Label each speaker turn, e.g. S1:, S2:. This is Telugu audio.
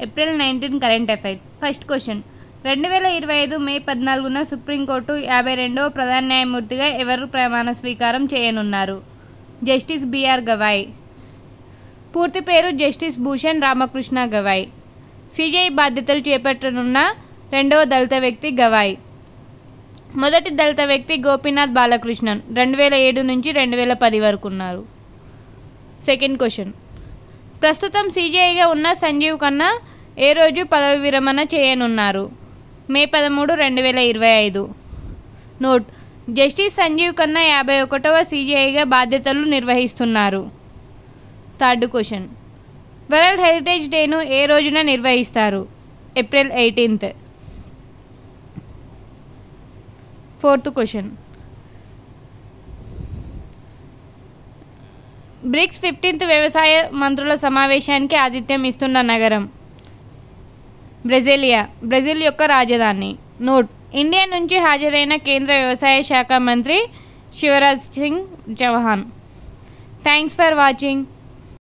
S1: April 19 current affairs. First question, 2025 May 14న సుప్రీంకోర్టు 52వ ప్రధాన న్యాయమూర్తిగా ఎవరు ప్రమాణ స్వీకారం చేయనున్నారు? Justice BR Gavai. పూర్తి పేరు జస్టిస్ భూషణ్ రామకృష్ణ గవాయ్. సిజేఐ బాధ్యతలు చేపట్టనున్న రెండవ దళిత వ్యక్తి గవాయ్. మొదటి దళిత వ్యక్తి గోపీనాథ్ బాలకృష్ణన్ 2007 నుంచి 2010 వరకు ఉన్నారు. సెకండ్ క్వశ్చన్, ప్రస్తుతం సిజేఐగా ఉన్న సంజీవ్ ఖన్నా ఏ రోజు పదవి విరమణ చేయనున్నారు? మే 13, 2025. నోట్: జస్టిస్ సంజీవ్ ఖన్నా 51వ సిజేఐగా బాధ్యతలు నిర్వహిస్తున్నారు. థర్డ్ క్వశ్చన్, వరల్డ్ హెరిటేజ్ డేను ఏ రోజున నిర్వహిస్తారు? April 18. Fourth question, bricks 15th వ్యవసాయ మంత్రుల సమావేశానికి ఆతిథ్యం ఇస్తున్న నగరం? బ్రెజిలియా, బ్రెజిల్ యొక్క రాజధాని. నోట్: ఇండియా నుంచి హాజరైన కేంద్ర వ్యవసాయ శాఖ మంత్రి Shivraj Singh Chouhan. Thanks for watching.